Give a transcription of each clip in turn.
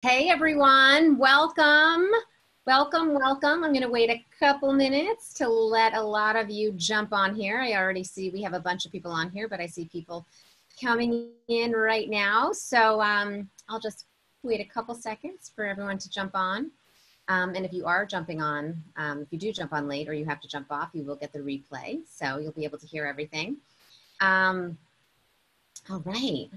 Hey everyone, welcome, welcome. I'm going to wait a couple minutes to let a lot of you jump on here. I already see we have a bunch of people on here, but I see people coming in right now. So I'll just wait a couple seconds for everyone to jump on. And if you are jumping on, if you do jump on late or you have to jump off, you will get the replay. So you'll be able to hear everything. All right.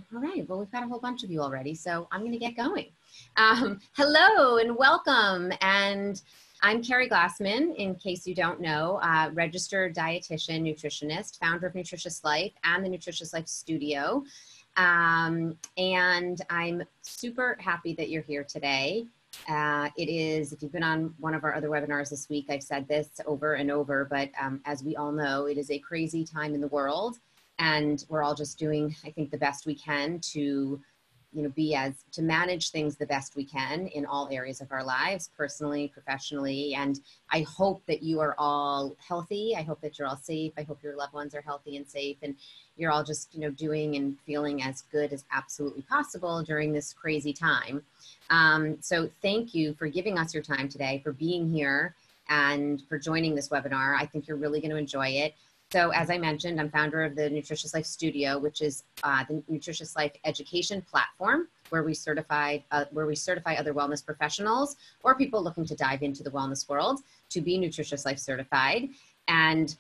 Well, we've got a whole bunch of you already, so I'm going to get going. Hello and welcome. And I'm Keri Glassman, in case you don't know, registered dietitian, nutritionist, founder of Nutritious Life and the Nutritious Life Studio. And I'm super happy that you're here today. It is, if you've been on one of our other webinars this week, I've said this over and over, but as we all know, it is a crazy time in the world. And we're all just doing, I think, the best we can to, to manage things the best we can in all areas of our lives, personally, professionally. And I hope that you are all healthy. I hope that you're all safe. I hope your loved ones are healthy and safe. And you're all just, doing and feeling as good as absolutely possible during this crazy time. So thank you for giving us your time today, for being here and for joining this webinar. I think you're really going to enjoy it. So as I mentioned, I'm founder of the Nutritious Life Studio, which is the Nutritious Life education platform where we certify other wellness professionals or people looking to dive into the wellness world to be Nutritious Life certified. And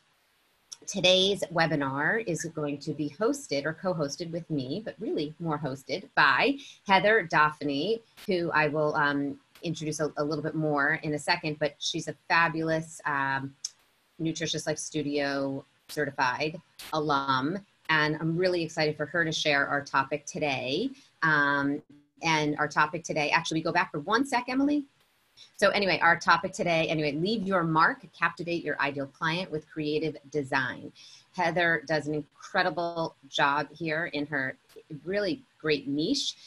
today's webinar is going to be hosted or co-hosted with me, but really more hosted by Heather Dauphiny, who I will introduce a little bit more in a second, but she's a fabulous Nutritious Life Studio certified alum, and I'm really excited for her to share our topic today. And our topic today, actually, we go back for 1 sec, Emily. So anyway, our topic today, leave your mark, captivate your ideal client with creative design. Heather does an incredible job here in her really great niche,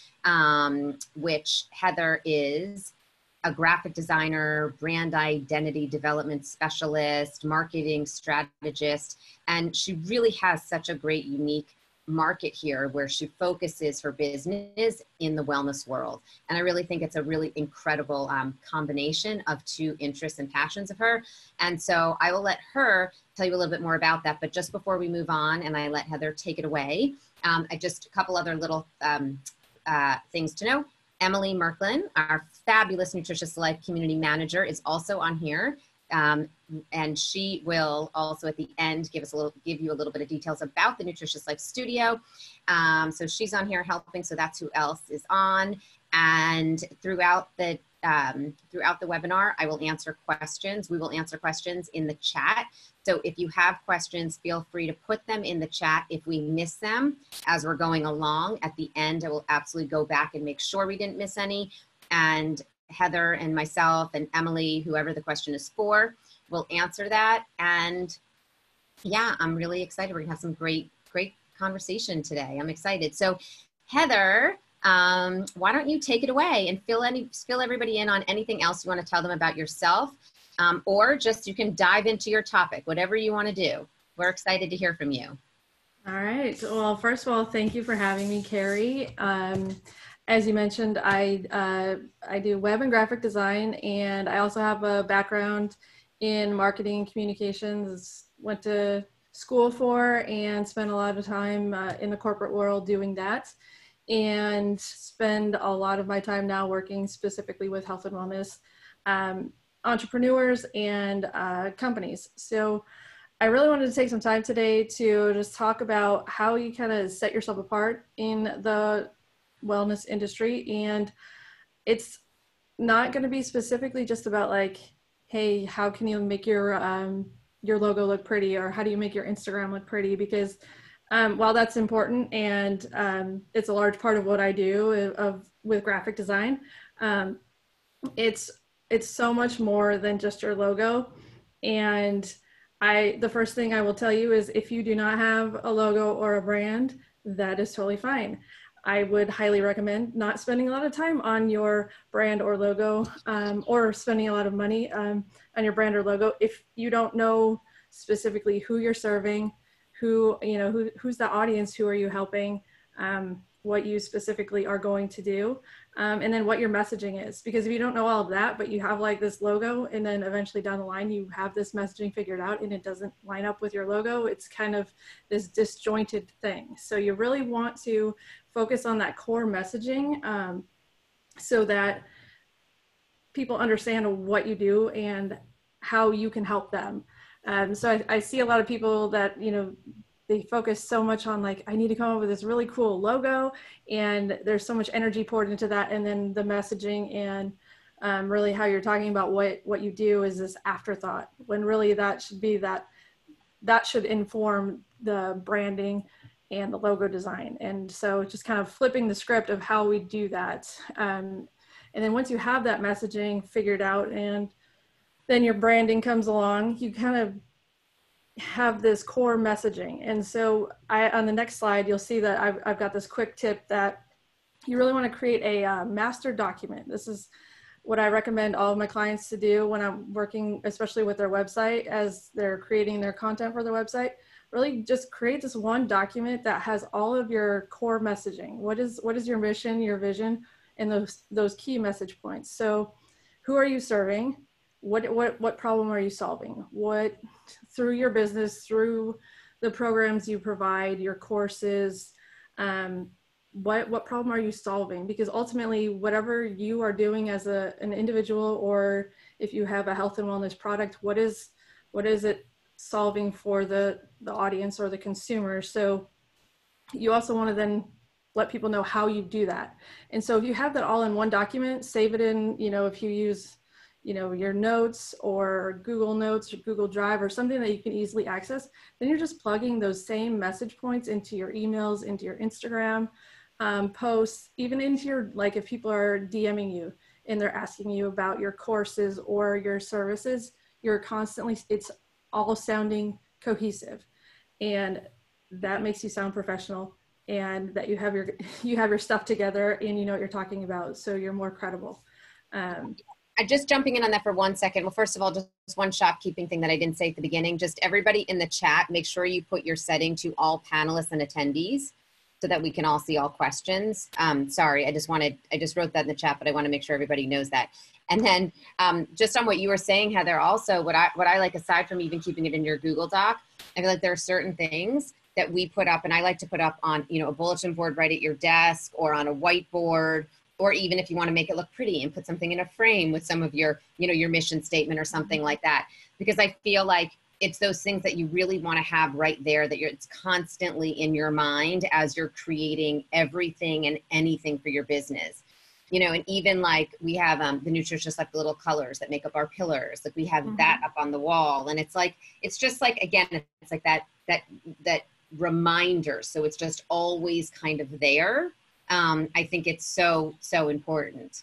which Heather is a graphic designer, brand identity development specialist, marketing strategist, and she really has such a great, unique market here where she focuses her business in the wellness world. And I really think it's a really incredible combination of two interests and passions of her. And so I will let her tell you a little bit more about that. But just before we move on and I let Heather take it away, just a couple other little things to know. Emily Merklin, our fabulous Nutritious Life community manager, is also on here. And she will also at the end give you a little bit of details about the Nutritious Life Studio. So she's on here helping. So that's who else is on. And throughout the webinar, I will answer questions. We will answer questions in the chat. So if you have questions, feel free to put them in the chat. If we miss them as we're going along, at the end, I will absolutely go back and make sure we didn't miss any. And Heather and myself and Emily, whoever the question is for, will answer that. And yeah, I'm really excited. We're gonna have some great conversation today. I'm excited. So Heather, why don't you take it away and fill everybody in on anything else you want to tell them about yourself, or just you can dive into your topic, whatever you want to do. We're excited to hear from you. All right. Well, first of all, thank you for having me, Keri. As you mentioned, I do web and graphic design, and I also have a background in marketing and communications. Went to school for and spent a lot of time in the corporate world doing that, and spend a lot of my time now working specifically with health and wellness entrepreneurs and companies. So I really wanted to take some time today to just talk about how you kind of set yourself apart in the wellness industry. And it's not going to be specifically just about like, hey, how can you make your logo look pretty, or how do you make your Instagram look pretty? Because while that's important and it's a large part of what I do with graphic design, it's so much more than just your logo. And the first thing I will tell you is if you do not have a logo or a brand, that is totally fine. I would highly recommend not spending a lot of time on your brand or logo, or spending a lot of money on your brand or logo if you don't know specifically who you're serving, who's the audience, who are you helping, what you specifically are going to do. and then what your messaging is. Because if you don't know all of that, but you have like this logo, and then eventually down the line, you have this messaging figured out and it doesn't line up with your logo, it's kind of this disjointed thing. So you really want to focus on that core messaging, so that people understand what you do and how you can help them. So I see a lot of people that, you know, they focus so much on like, I need to come up with this really cool logo, and there's so much energy poured into that. And then the messaging and really how you're talking about what you do is this afterthought, when really that should be that should inform the branding and the logo design. And so just kind of flipping the script of how we do that. And then once you have that messaging figured out and then your branding comes along, you kind of have this core messaging. And so on the next slide, you'll see that I've got this quick tip that you really want to create a master document. This is what I recommend all of my clients to do when I'm working, especially with their website, as they're creating their content for their website. Really just create this one document that has all of your core messaging. What is your mission, your vision, and those key message points. So who are you serving? What problem are you solving? What, through your business, through the programs you provide, your courses, what problem are you solving? Because ultimately, whatever you are doing as an individual, or if you have a health and wellness product, what is it solving for the audience or the consumer? So you also want to then let people know how you do that. And so if you have that all in one document, save it in, you know, if you use, you know, your notes or Google Notes or Google Drive or something that you can easily access, then you're just plugging those same message points into your emails, into your Instagram posts, even into your, like if people are DMing you and they're asking you about your courses or your services, you're constantly, it's all sounding cohesive, and that makes you sound professional, and that you have your stuff together and you know what you're talking about, so you're more credible. Just jumping in on that for 1 second. Well, first of all, just one shopkeeping thing that I didn't say at the beginning. Just everybody in the chat, make sure you put your setting to all panelists and attendees so that we can all see all questions. Sorry, I just wrote that in the chat, but I want to make sure everybody knows that. And then just on what you were saying, Heather, also what I like, aside from even keeping it in your Google Doc, I feel like there are certain things that we put up, and I like to put up on, you know, a bulletin board right at your desk or on a whiteboard, or even if you want to make it look pretty and put something in a frame with some of your, you know, your mission statement or something like that. Because I feel like it's those things that you really want to have right there, that it's constantly in your mind as you're creating everything and anything for your business. You know, and even like we have the Nutritious, like the little colors that make up our pillars, like we have that up on the wall, and it's like, it's just like, again, it's like that reminder. So it's just always kind of there. I think it's so important.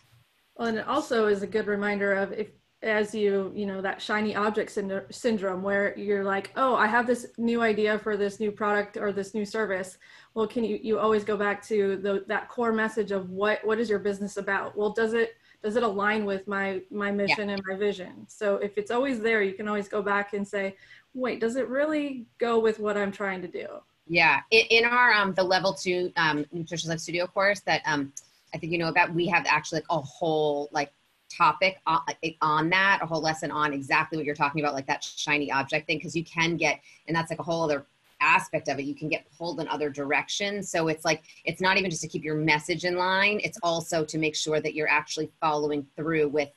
Well, and it also is a good reminder of, if, as you know, that shiny object syndrome, where you're like, oh, I have this new idea for this new product or this new service. Well, you always go back to that core message of what is your business about? Well, does it align with my mission and my vision? So if it's always there, you can always go back and say, wait, does it really go with what I'm trying to do? Yeah, in our the level 2 Nutritious Life Studio course that I think you know about, we have actually like a whole like topic on that, a whole lesson on exactly what you're talking about, like that shiny object thing, because you can get, and that's like a whole other aspect of it, you can get pulled in other directions. So it's like, it's not even just to keep your message in line, it's also to make sure that you're actually following through with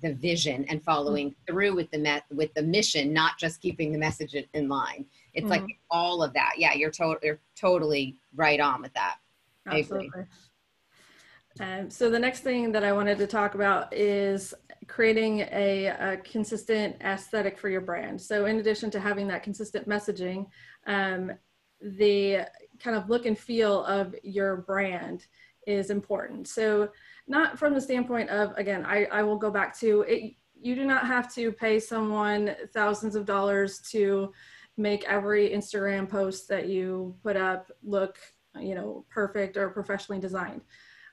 the vision and following through with the mission, not just keeping the message in line. It's like all of that. Yeah, you're totally right on with that. Absolutely. I agree. So the next thing that I wanted to talk about is creating a consistent aesthetic for your brand. So in addition to having that consistent messaging, the kind of look and feel of your brand is important. So not from the standpoint of, again, I will go back to it. You do not have to pay someone thousands of dollars to make every Instagram post that you put up look, you know, perfect or professionally designed.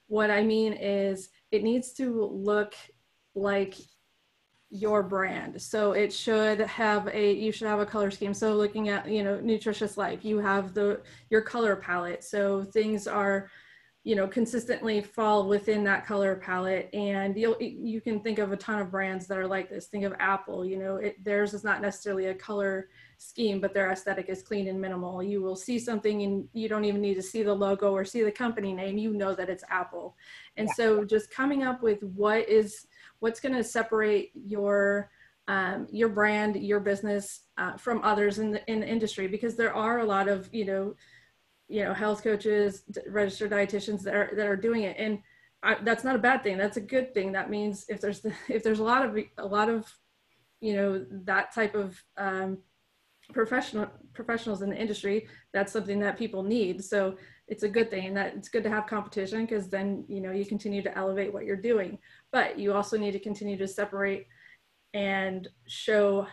What I mean is it needs to look like your brand. So it should have you should have a color scheme. So looking at, you know, Nutritious Life, you have your color palette. So things are you know, consistently fall within that color palette. And you can think of a ton of brands that are like this. Think of Apple, you know, theirs is not necessarily a color scheme, but their aesthetic is clean and minimal. You will see something and you don't even need to see the logo or see the company name, you know that it's Apple. And Yeah. so just coming up with what's going to separate your brand, your business from others in the industry, because there are a lot of, health coaches, registered dietitians that are doing it. And that's not a bad thing. That's a good thing. That means if there's a lot of, that type of professionals in the industry, that's something that people need. So it's a good thing, and that it's good to have competition, because then, you continue to elevate what you're doing, but you also need to continue to separate and show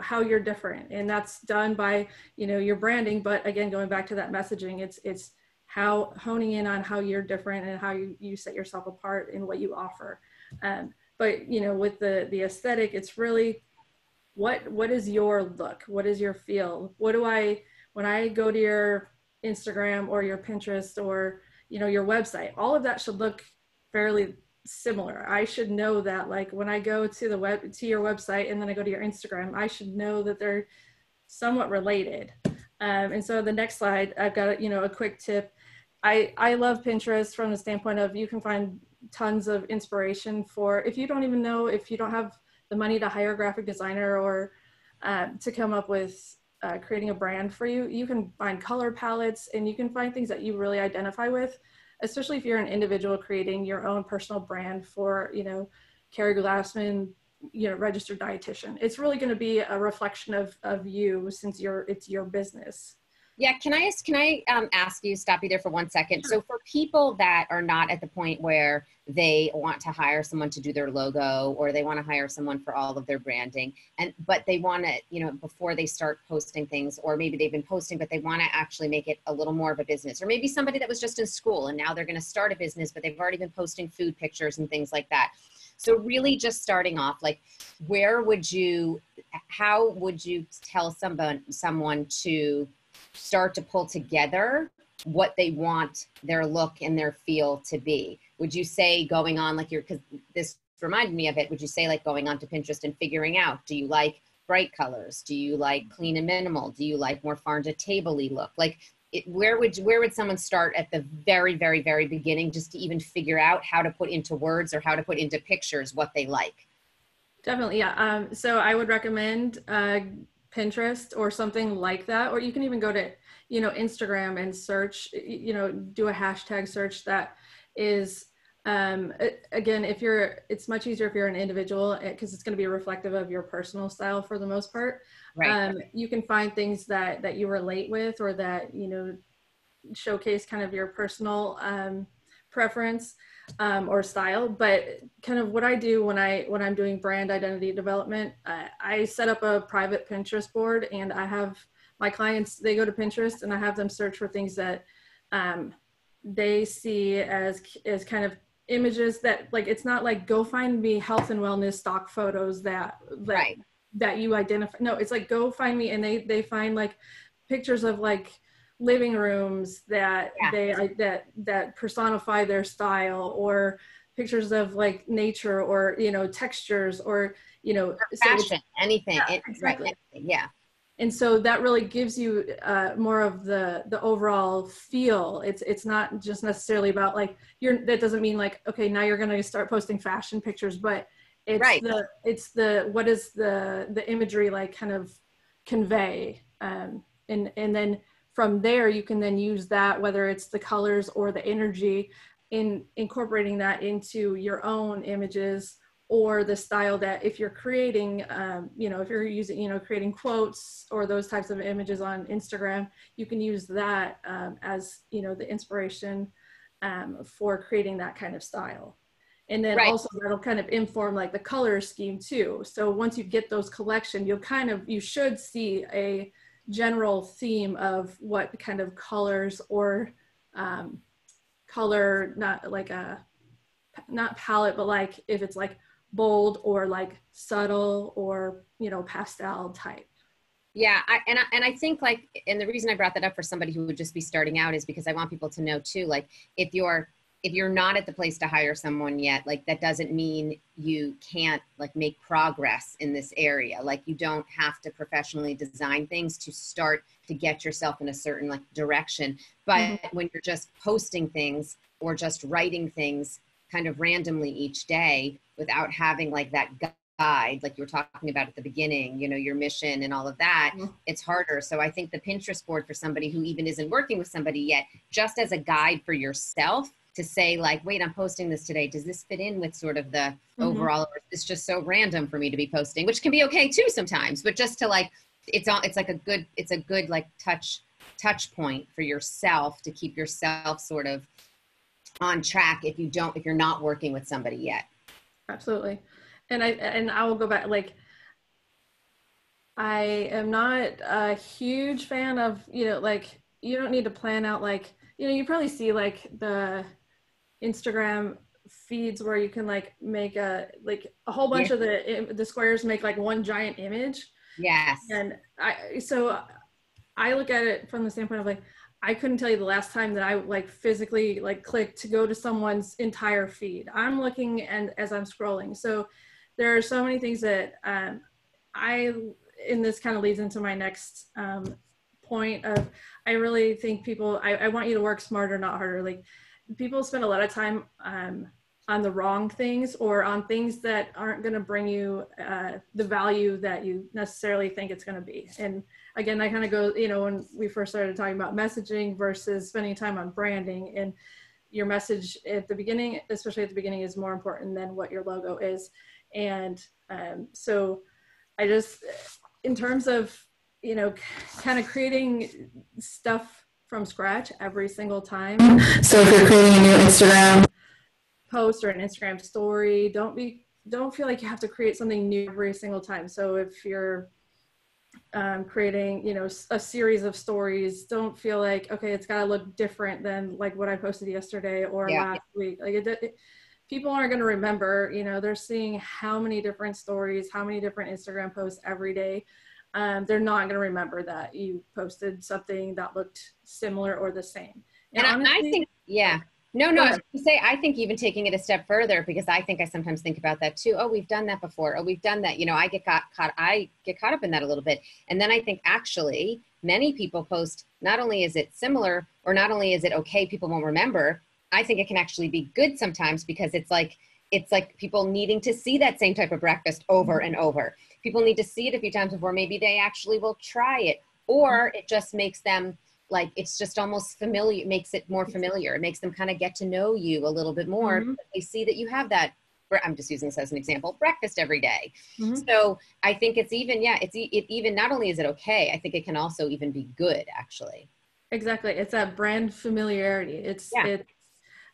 how you're different. And that's done by your branding. But again, going back to that messaging, it's how honing in on how you're different and how you set yourself apart in what you offer. But with the aesthetic, it's really what is your look, what is your feel, when I go to your Instagram or your Pinterest or your website, all of that should look fairly similar. I should know that, like, when I go to your website and then I go to your Instagram, I should know that they're somewhat related. And so the next slide, I've got a quick tip. I love Pinterest from the standpoint of, you can find tons of inspiration for, if you don't have the money to hire a graphic designer or to come up with creating a brand for you, you can find color palettes and you can find things that you really identify with, especially if you're an individual creating your own personal brand for, Keri Glassman, registered dietitian. It's really going to be a reflection of you, since it's your business. Yeah, can I ask you, stop you there for 1 second? Sure. So for people that are not at the point where they want to hire someone to do their logo, or they want to hire someone for all of their branding, but they want to, before they start posting things, or maybe they've been posting, but they want to actually make it a little more of a business, or maybe somebody that was just in school and now they're going to start a business, but they've already been posting food pictures and things like that. So really just starting off, like, how would you tell someone to start to pull together what they want their look and their feel to be? Would you say going on, like, because this reminded me of it, would you say like going on to Pinterest and figuring out, do you like bright colors? Do you like clean and minimal? Do you like more farm to table-y look? Like, where would someone start at the very, very, very beginning, just to even figure out how to put into words or how to put into pictures what they like? Definitely, yeah. So I would recommend Pinterest or something like that, or you can even go to Instagram and search, do a hashtag search that is again, it's much easier if you're an individual, because it's going to be reflective of your personal style for the most part. Right. You can find things that you relate with, or that showcase kind of your personal preference or style. But kind of what I do when I'm doing brand identity development, I set up a private Pinterest board, and I have my clients, they go to Pinterest and I have them search for things that they see as kind of images that, like, it's not like, go find me health and wellness stock photos that Right. that you identify. No, it's like, go find me, and they find like pictures of like living rooms that that personify their style, or pictures of like nature, or textures, or Fashion, anything. Yeah, exactly. Right, anything, yeah. And so that really gives you more of the overall feel. It's not just necessarily about like, that doesn't mean like, okay, now you're going to start posting fashion pictures, but it's right. what is the imagery like kind of convey, and then from there you can then use that, whether it's the colors or the energy, in incorporating that into your own images, or the style that, if you're creating, if you're using, creating quotes or those types of images on Instagram, you can use that as, the inspiration for creating that kind of style. And then right. also that'll kind of inform like the color scheme too. So once you get those collection, you should see a general theme of what kind of colors or color, not palette, but like if it's like bold or like subtle or pastel type. Yeah, and I think like, and the reason I brought that up for somebody who would just be starting out is because I want people to know too, like if you're not at the place to hire someone yet, like that doesn't mean you can't like make progress in this area. Like you don't have to professionally design things to start to get yourself in a certain like direction. But when you're just posting things or just writing things kind of randomly each day without having like that guide, like you were talking about at the beginning, you know, your mission and all of that, it's harder. So I think the Pinterest board for somebody who even isn't working with somebody yet, just as a guide for yourself to say like, wait, I'm posting this today. Does this fit in with sort of the overall, or it's just so random for me to be posting, which can be okay too sometimes, but just to like, it's like it's a good like touch point for yourself to keep yourself sort of on track if you're not working with somebody yet. Absolutely. And I will go back, like, I am not a huge fan of, you know, like, you don't need to plan out, like, you know, you probably see like the Instagram feeds where you can like make a whole bunch of the squares make like one giant image. Yes. And I look at it from the standpoint of like, I couldn't tell you the last time that I like physically like clicked to go to someone's entire feed. I'm looking and as I'm scrolling. So there are so many things that and this kind of leads into my next point of, I really think people, I want you to work smarter, not harder. Like people spend a lot of time on the wrong things or on things that aren't going to bring you the value that you necessarily think it's going to be. And again, that kind of goes, you know, when we first started talking about messaging versus spending time on branding, and your message at the beginning, especially at the beginning, is more important than what your logo is. And so I just, in terms of, you know, kind of creating stuff from scratch every single time. So if you're creating a new Instagram post or an Instagram story, don't feel like you have to create something new every single time. So if you're creating, you know, a series of stories, don't feel like, okay, it's got to look different than like what I posted yesterday or last week. Like people aren't going to remember, you know, they're seeing how many different stories, how many different Instagram posts every day. They're not going to remember that you posted something that looked similar or the same. And honestly, I think, no, I think even taking it a step further, because I think I sometimes think about that too. Oh, we've done that before. Oh, we've done that. You know, I get caught up in that a little bit. And then I think actually many people post, not only is it similar or not only is it okay, people won't remember. I think it can actually be good sometimes because it's like people needing to see that same type of breakfast over and over. People need to see it a few times before maybe they actually will try it, or it just makes them like, it's just almost familiar. It makes it more familiar. It makes them kind of get to know you a little bit more. They see that you have that, I'm just using this as an example, breakfast every day. So I think it's even, it even, not only is it okay, I think it can also even be good actually. Exactly. It's that brand familiarity. It's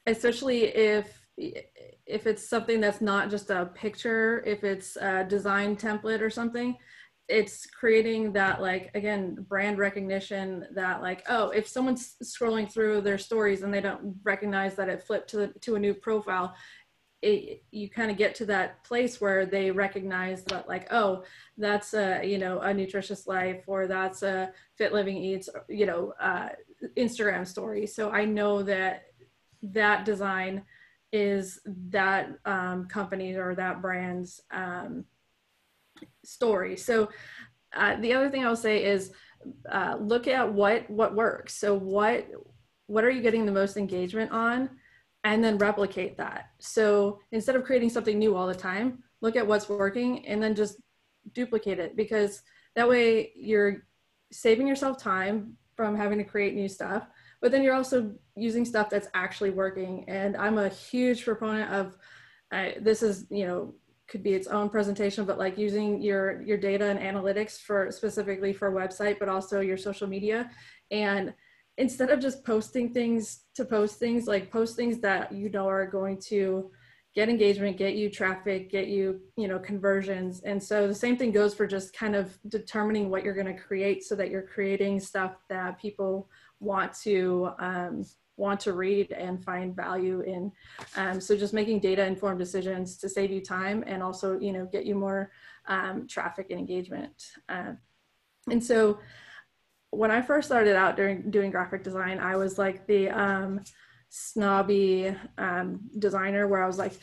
especially if it's something that's not just a picture, if it's a design template or something, it's creating that, like, again, brand recognition, that like, oh, if someone's scrolling through their stories and they don't recognize that it flipped to a new profile, you kind of get to that place where they recognize that, like, oh, that's a, you know, a Nutritious Life, or that's a Fit Living Eats, you know, Instagram story. So I know that that design is that company or that brand's story. So the other thing I'll say is look at what works. So what are you getting the most engagement on, and then replicate that. So instead of creating something new all the time, look at what's working and then just duplicate it, because that way you're saving yourself time from having to create new stuff, but then you're also using stuff that's actually working. And I'm a huge proponent of this is, you know, could be its own presentation, but like using your data and analytics for specifically for a website, but also your social media. And instead of just posting things to post things, like post things that you know are going to get engagement, get you traffic, get you, you know, conversions. And so the same thing goes for just kind of determining what you're going to create, so that you're creating stuff that people want to read and find value in. So just making data informed decisions to save you time and also, you know, get you more traffic and engagement. And so when I first started out doing graphic design, I was like the snobby designer where I was like,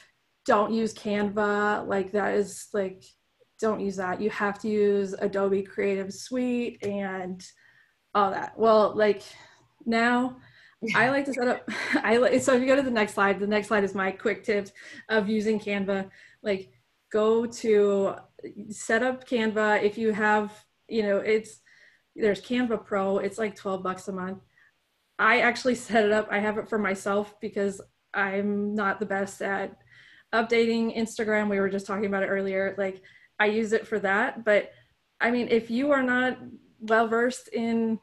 don't use Canva. Like that is like, don't use that. You have to use Adobe Creative Suite and all that. Well, like now I like to set up, so if you go to the next slide is my quick tips of using Canva. Like go to set up Canva. If you have, there's Canva Pro, it's like $12 a month. I actually set it up. I have it for myself because I'm not the best at updating Instagram. We were just talking about it earlier. Like I use it for that. But I mean, if you are not well versed in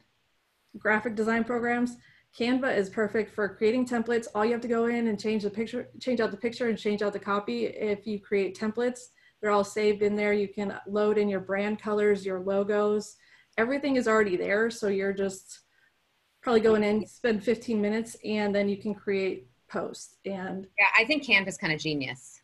graphic design programs, Canva is perfect for creating templates. All you have to go in and change out the picture and change out the copy. If you create templates, they're all saved in there. You can load in your brand colors, your logos, everything is already there. So you're just probably going in, spend 15 minutes, and then you can create posts. And yeah, I think Canva's kind of genius.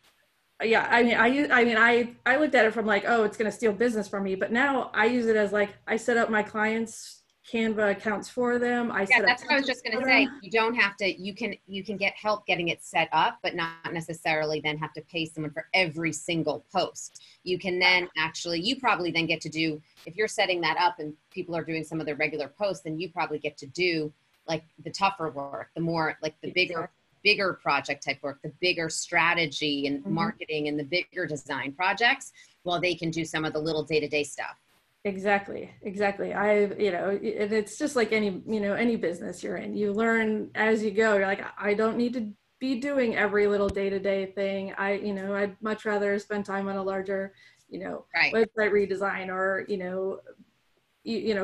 Yeah, I looked at it from like, oh, it's going to steal business from me. But now I use it as like, I set up my clients' Canva accounts for them. Yeah, that's what I was just going to say. You don't have to, you can get help getting it set up, but not necessarily then have to pay someone for every single post. You can then actually, you probably then get to do, if you're setting that up and people are doing some of their regular posts, then you probably get to do like the tougher work, the more like the bigger project type work, the bigger strategy and marketing and the bigger design projects, while they can do some of the little day-to-day stuff. Exactly. And it's just like any business you're in, you learn as you go. You're like, I don't need to be doing every little day-to-day thing. I'd much rather spend time on a larger, website redesign or,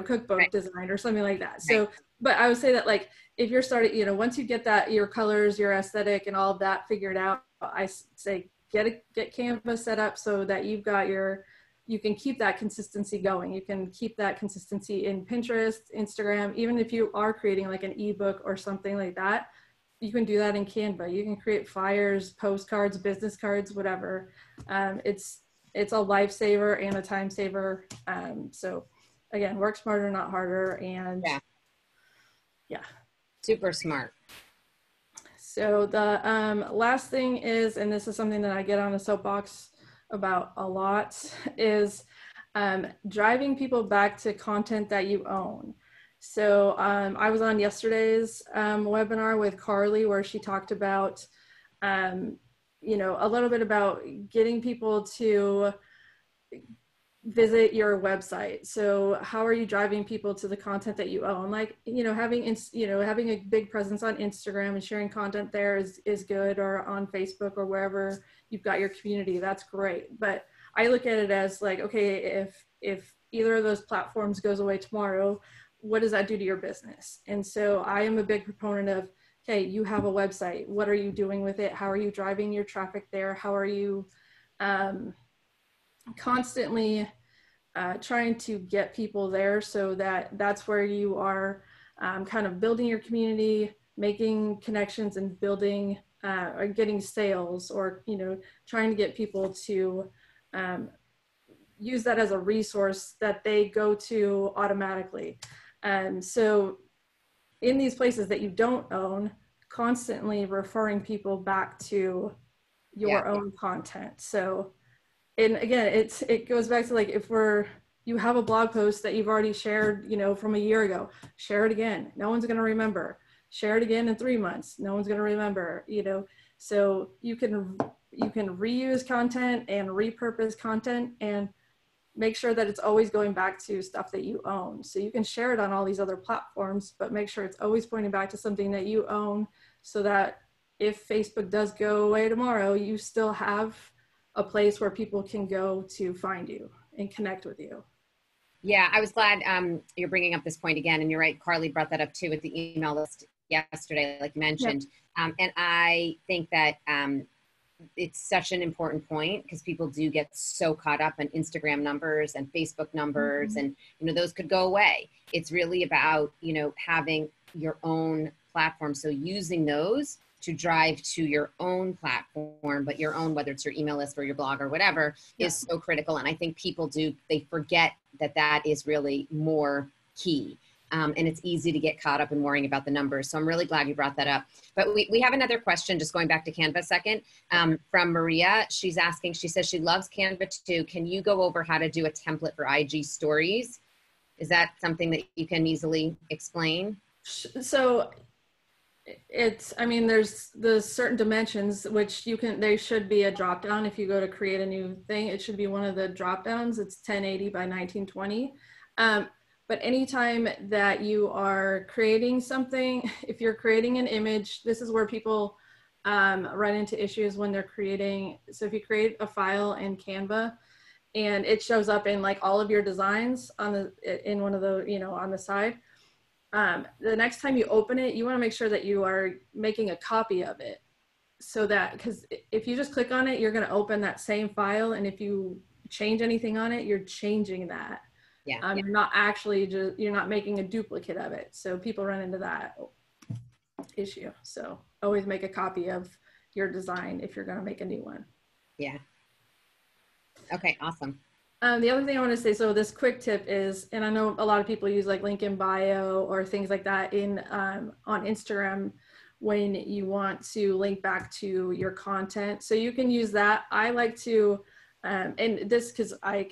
cookbook design or something like that. So, but I would say that like, if you're starting, once you get that, your colors, your aesthetic and all of that figured out, I say, get Canva set up so that you can keep that consistency going. You can keep that consistency in Pinterest, Instagram. Even if you are creating like an ebook or something like that, you can do that in Canva. You can create flyers, postcards, business cards, whatever. It's a lifesaver and a time saver. So again, work smarter, not harder. And yeah. Super smart. So the last thing is, and this is something that I get on a soapbox about a lot, is driving people back to content that you own. So I was on yesterday's webinar with Carly where she talked about, a little bit about getting people to visit your website. So how are you driving people to the content that you own? Like, having a big presence on Instagram and sharing content there is good, or on Facebook or wherever you've got your community, that's great. But I look at it as like, okay, if either of those platforms goes away tomorrow, what does that do to your business? And so I am a big proponent of, okay, you have a website. What are you doing with it? How are you driving your traffic there? How are you constantly trying to get people there, so that's where you are kind of building your community, making connections and building or getting sales, or trying to get people to use that as a resource that they go to automatically. So in these places that you don't own, constantly referring people back to your own content. So, and again, it goes back to like, if you have a blog post that you've already shared, from a year ago, share it again. No one's going to remember. Share it again in 3 months. No one's going to remember, so you can reuse content and repurpose content and make sure that it's always going back to stuff that you own. So you can share it on all these other platforms, but make sure it's always pointing back to something that you own, so that if Facebook does go away tomorrow, you still have a place where people can go to find you and connect with you. Yeah, I was glad you're bringing up this point again. And you're right, Carly brought that up too with the email list yesterday, like you mentioned. Yep. And I think that it's such an important point, because people do get so caught up in Instagram numbers and Facebook numbers, and those could go away. It's really about having your own platform. So using those to drive to your own platform, but your own, whether it's your email list or your blog or whatever, is so critical. And I think people they forget that that is really more key. And it's easy to get caught up in worrying about the numbers. So I'm really glad you brought that up. But we have another question, just going back to Canva a second, from Maria. She's asking, she says she loves Canva too. Can you go over how to do a template for IG stories? Is that something that you can easily explain? So I mean, there's the certain dimensions, which they should be a drop down. If you go to create a new thing, it should be one of the drop downs. It's 1080 by 1920. But anytime that you are creating something, if you're creating an image, this is where people run into issues when they're creating. So if you create a file in Canva and it shows up in like all of your designs in one of the, on the side, the next time you open it, you want to make sure that you are making a copy of it. So that, because if you just click on it, you're going to open that same file. And if you change anything on it, you're changing that. Yeah. You're not actually you're not making a duplicate of it. So people run into that issue. So always make a copy of your design if you're going to make a new one. Yeah. Okay, awesome. The other thing I want to say, so this quick tip is, and I know a lot of people use like link in bio or things like that on Instagram when you want to link back to your content. So you can use that. I like to, and this, because I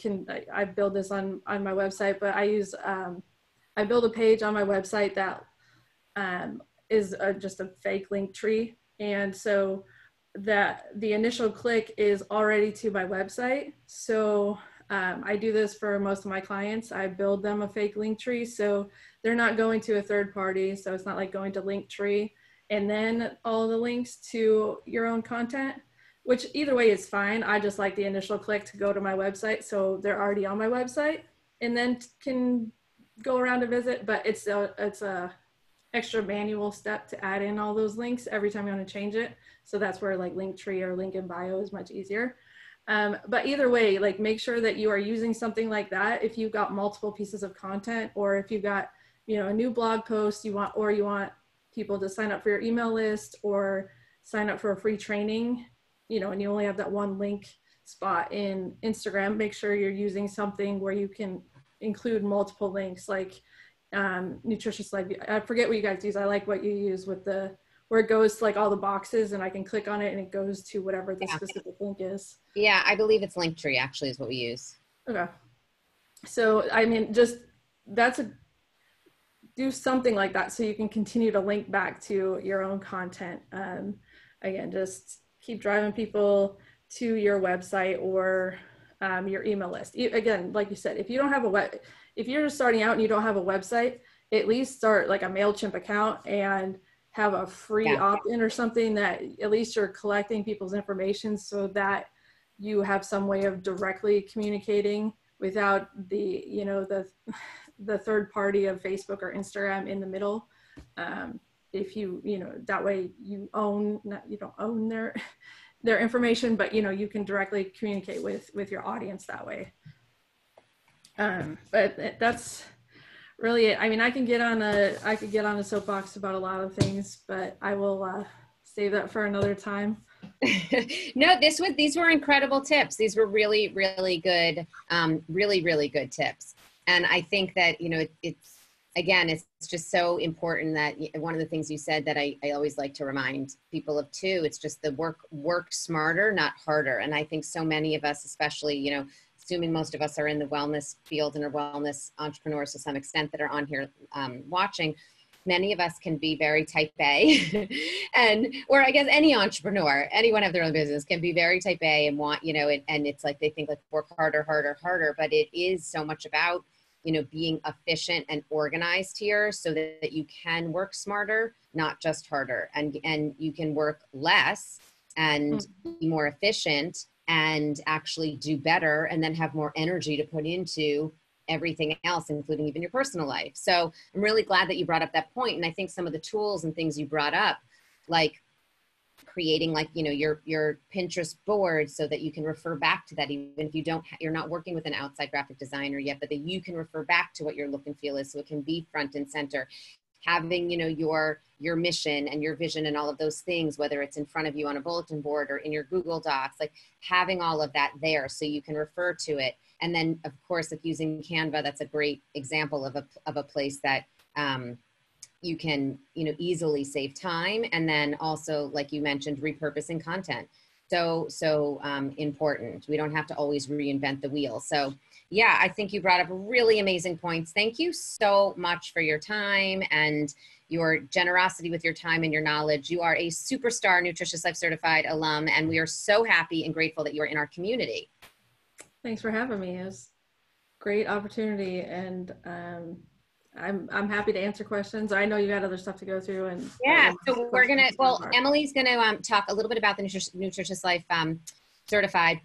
build this on my website, but I build a page on my website that is just a fake link tree. And so that the initial click is already to my website. So I do this for most of my clients. I build them a fake link tree. So they're not going to a third party. So it's not like going to Linktree and then all the links to your own content, which either way is fine. I just like the initial click to go to my website. So they're already on my website and then can go around to visit, but it's a extra manual step to add in all those links every time you want to change it. So that's where like Linktree or link in bio is much easier. But either way, like make sure that you are using something like that. If you've got multiple pieces of content, or if you've got, a new blog post you want people to sign up for your email list or sign up for a free training, and you only have that one link spot in Instagram, make sure you're using something where you can include multiple links, like Nutritious Life. I forget what you guys use. I like what you use with where it goes to like all the boxes and I can click on it and it goes to whatever the specific link is. Yeah, I believe it's Linktree actually is what we use. Okay. So, I mean, do something like that so you can continue to link back to your own content. Again, just keep driving people to your website or your email list. Again, like you said, if you don't have if you're just starting out and you don't have a website, at least start like a MailChimp account and have a free opt-in or something that at least you're collecting people's information so that you have some way of directly communicating without the third party of Facebook or Instagram in the middle. If that way you don't own their information, but you can directly communicate with your audience that way. But that's really it. I mean, I could get on a soapbox about a lot of things, but I will save that for another time. No, these were incredible tips. These were really, really good, really, really good tips. And I think that, it's just so important that one of the things you said that I always like to remind people of too, it's just the work smarter, not harder. And I think so many of us, especially, assuming most of us are in the wellness field and are wellness entrepreneurs to some extent that are on here watching, many of us can be very type A or I guess any entrepreneur, anyone have their own business can be very type A and want, and it's like, they think like work harder, but it is so much about, being efficient and organized here so that you can work smarter, not just harder, and you can work less and be more efficient and actually do better and then have more energy to put into everything else, including even your personal life. So I'm really glad that you brought up that point. And I think some of the tools and things you brought up, like creating your Pinterest board so that you can refer back to that, even if you're not working with an outside graphic designer yet, but that you can refer back to what your look and feel is so it can be front and center. having, you know, your mission and your vision and all of those things, whether it's in front of you on a bulletin board or in your Google Docs, like having all of that there so you can refer to it. And then of course, like using Canva, that's a great example of a place that you can, you know, easily save time. And then also, like you mentioned, repurposing content. So important. We don't have to always reinvent the wheel. So yeah, I think you brought up really amazing points. Thank you so much for your time and your generosity with your time and your knowledge. You are a superstar Nutritious Life Certified alum, and we are so happy and grateful that you're in our community. Thanks for having me. It was a great opportunity, and I'm happy to answer questions. I know you got other stuff to go through, and yeah. So we're gonna. Well, Emily's gonna talk a little bit about the Nutritious Life Certified.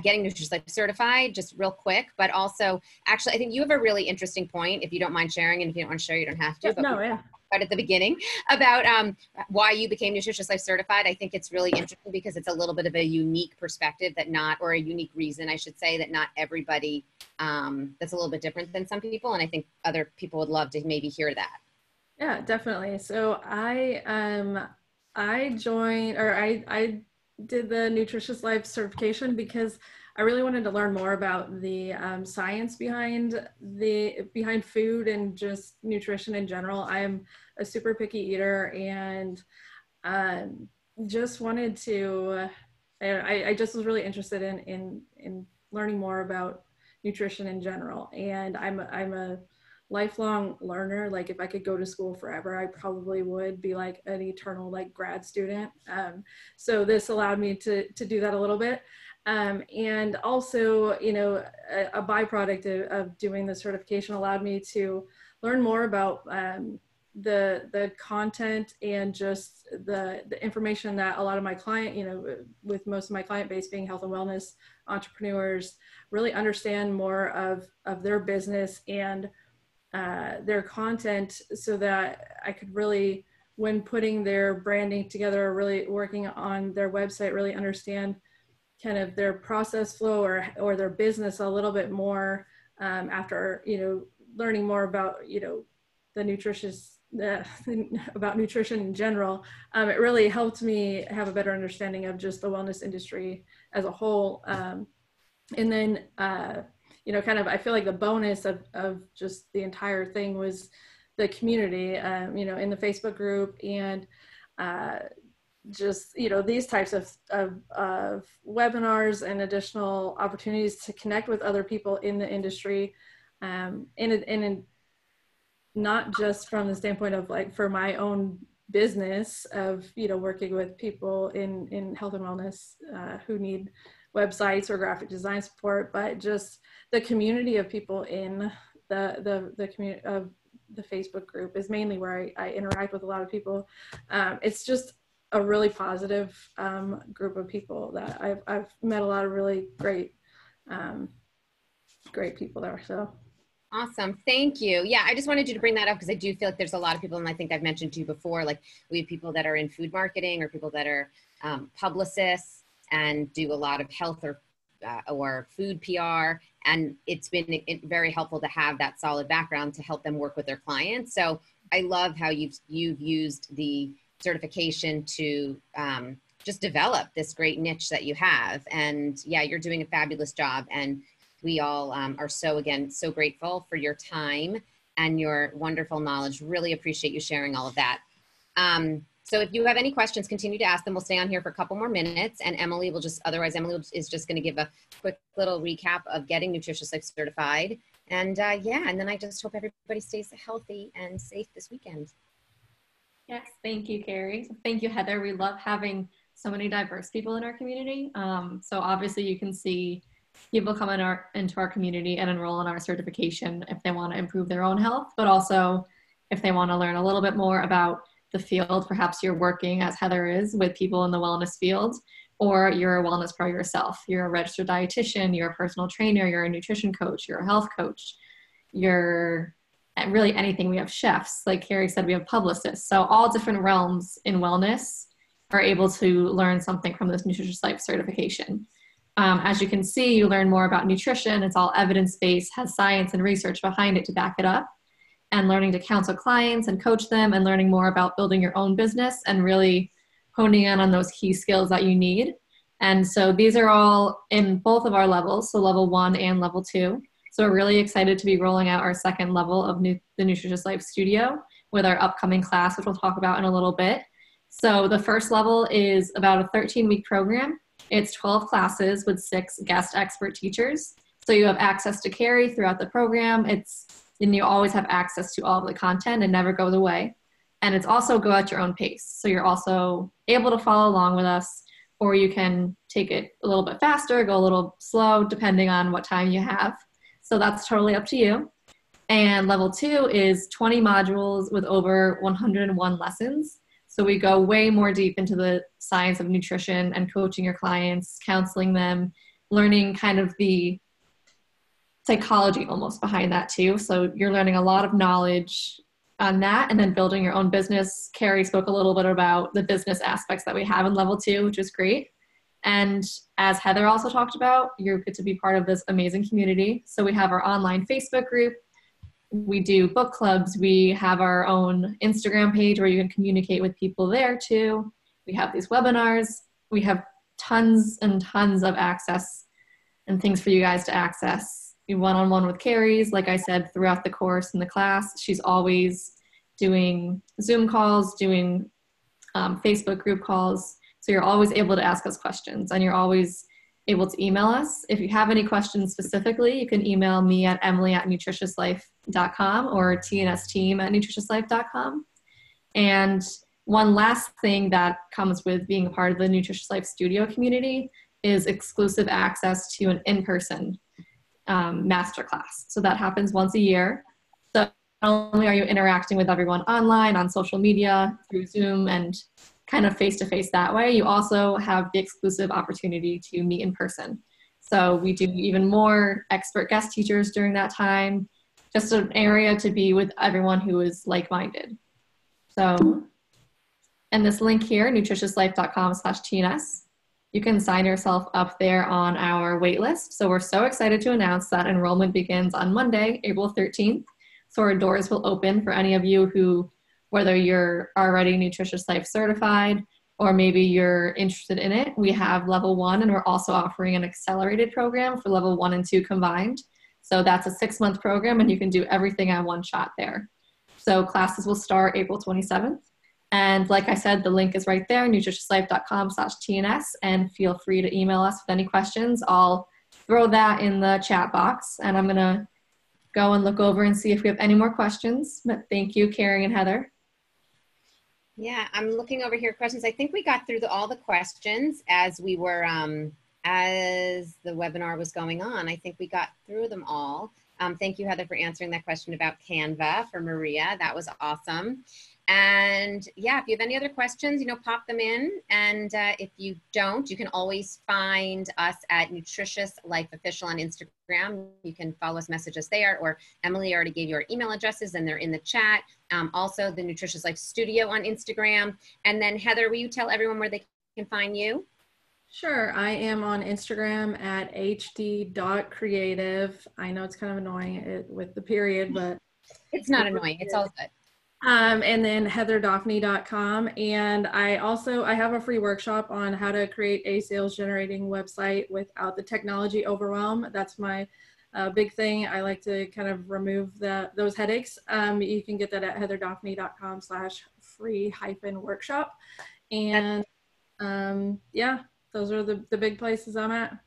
Getting Nutritious Life Certified, just real quick, but also, actually, I think you have a really interesting point, if you don't mind sharing, and if you don't want to share, you don't have to. But no, yeah. Right at the beginning about why you became Nutritious Life Certified. I think it's really interesting because it's a little bit of a unique perspective that not, or a unique reason, I should say, that not everybody, that's a little bit different than some people. And I think other people would love to maybe hear that. Yeah, definitely. So I joined, or I did the Nutritious Life certification because I really wanted to learn more about the science behind food and just nutrition in general. I am a super picky eater, and just wanted to. I just was really interested in learning more about nutrition in general, and I'm a lifelong learner. Like if I could go to school forever, I probably would be like an eternal like grad student. So this allowed me to do that a little bit. And also, you know, a byproduct of doing the certification allowed me to learn more about the content and just the information that a lot of my client, you know, with most of my client base being health and wellness entrepreneurs, really understand more of their business and their content, so that I could really, when putting their branding together, really working on their website, really understand kind of their process flow or their business a little bit more, after, you know, learning more about, you know, about nutrition in general. It really helped me have a better understanding of just the wellness industry as a whole. And then, you know, kind of, I feel like the bonus of just the entire thing was the community, you know, in the Facebook group, and just, you know, these types of webinars and additional opportunities to connect with other people in the industry, and not just from the standpoint of like for my own business of, you know, working with people in health and wellness who need websites or graphic design support, but just the community of people in the community of the Facebook group is mainly where I interact with a lot of people. It's just a really positive group of people that I've met a lot of really great people there. So. Awesome. Thank you. Yeah, I just wanted you to bring that up because I do feel like there's a lot of people, and I think I've mentioned to you before, like we have people that are in food marketing or people that are publicists and do a lot of health or food PR. And it's been very helpful to have that solid background to help them work with their clients. So I love how you've used the certification to just develop this great niche that you have. And yeah, you're doing a fabulous job. And we all are so grateful for your time and your wonderful knowledge. Really appreciate you sharing all of that. So if you have any questions, continue to ask them. We'll stay on here for a couple more minutes, and Emily is just going to give a quick little recap of getting Nutritious Life Certified. And yeah, and then I just hope everybody stays healthy and safe this weekend. Yes, thank you, Keri. Thank you, Heather. We love having so many diverse people in our community. So obviously you can see people come into our community and enroll in our certification if they want to improve their own health, but also if they want to learn a little bit more about the field. Perhaps you're working, as Heather is, with people in the wellness field, or you're a wellness pro yourself. You're a registered dietitian, you're a personal trainer, you're a nutrition coach, you're a health coach, you're really anything. We have chefs, like Keri said, we have publicists. So all different realms in wellness are able to learn something from this Nutritious Life certification. As you can see, you learn more about nutrition. It's all evidence-based, has science and research behind it to back it up. and learning to counsel clients and coach them and learning more about building your own business and really honing in on those key skills that you need. And so these are all in both of our levels, so level 1 and level 2. So we're really excited to be rolling out our second level of the Nutritious Life Studio with our upcoming class, which we'll talk about in a little bit. So the first level is about a 13-week program. It's 12 classes with 6 guest expert teachers. So you have access to Keri throughout the program. And you always have access to all of the content and never goes away. And it's also go at your own pace. So you're also able to follow along with us, or you can take it a little bit faster, go a little slow, depending on what time you have. So that's totally up to you. And level 2 is 20 modules with over 101 lessons. So we go way more deep into the science of nutrition and coaching your clients, counseling them, learning kind of the psychology almost behind that too. So you're learning a lot of knowledge on that and then building your own business. Keri spoke a little bit about the business aspects that we have in level 2, which is great. And as Heather also talked about, you get to be part of this amazing community. So we have our online Facebook group. We do book clubs. We have our own Instagram page where you can communicate with people there too. We have these webinars. We have tons and tons of access and things for you guys to access. One-on-one with Keri's, like I said, throughout the course in the class. She's always doing Zoom calls, doing Facebook group calls. So you're always able to ask us questions, and you're always able to email us. If you have any questions specifically, you can email me at emily@nutritiouslife.com or tnsteam@nutritiouslife.com. And one last thing that comes with being a part of the Nutritious Life Studio community is exclusive access to an in-person masterclass. So that happens once a year. So not only are you interacting with everyone online, on social media, through Zoom, and kind of face-to-face that way, you also have the exclusive opportunity to meet in person. So we do even more expert guest teachers during that time, just an area to be with everyone who is like-minded. So, and this link here, nutritiouslife.com/TNS, you can sign yourself up there on our wait list. So we're so excited to announce that enrollment begins on Monday, April 13th. So our doors will open for any of you who, whether you're already Nutritious Life certified or maybe you're interested in it. We have level 1, and we're also offering an accelerated program for level 1 and 2 combined. So that's a 6-month program, and you can do everything at one shot there. So classes will start April 27th. And like I said, the link is right there, nutritiouslife.com/TNS, and feel free to email us with any questions. I'll throw that in the chat box, and I'm going to go and look over and see if we have any more questions. But thank you, Keri and Heather. Yeah, I'm looking over here, questions. I think we got through all the questions as we were, as the webinar was going on. I think we got through them all. Thank you, Heather, for answering that question about Canva for Maria. That was awesome. And yeah, if you have any other questions, pop them in. And if you don't, you can always find us at Nutritious Life Official on Instagram. You can follow us, message us there, or Emily already gave you our email addresses and they're in the chat. Also the Nutritious Life Studio on Instagram. And then Heather, will you tell everyone where they can find you? Sure. I am on Instagram at hd.creative. I know it's kind of annoying with the period, but it's not annoying. It's all good. And then heatherdauphiny.com. And I have a free workshop on how to create a sales generating website without the technology overwhelm. That's my big thing. I like to kind of remove those headaches. You can get that at heatherdauphiny.com/free-workshop. And yeah, those are the big places I'm at.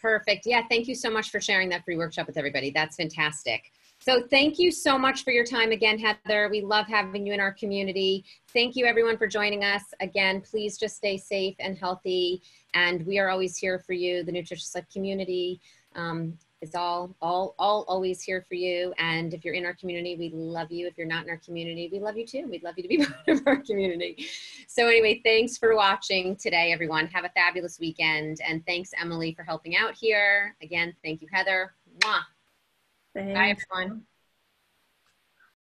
Perfect. Yeah, thank you so much for sharing that free workshop with everybody. That's fantastic. So thank you so much for your time again, Heather. We love having you in our community. Thank you everyone for joining us. Again, please just stay safe and healthy. And we are always here for you. The Nutritious Life community is always here for you. And if you're in our community, we love you. If you're not in our community, we love you too. We'd love you to be part of our community. So anyway, thanks for watching today, everyone. Have a fabulous weekend. And thanks, Emily, for helping out here. Again, thank you, Heather. Mwah. Thanks. Bye, everyone.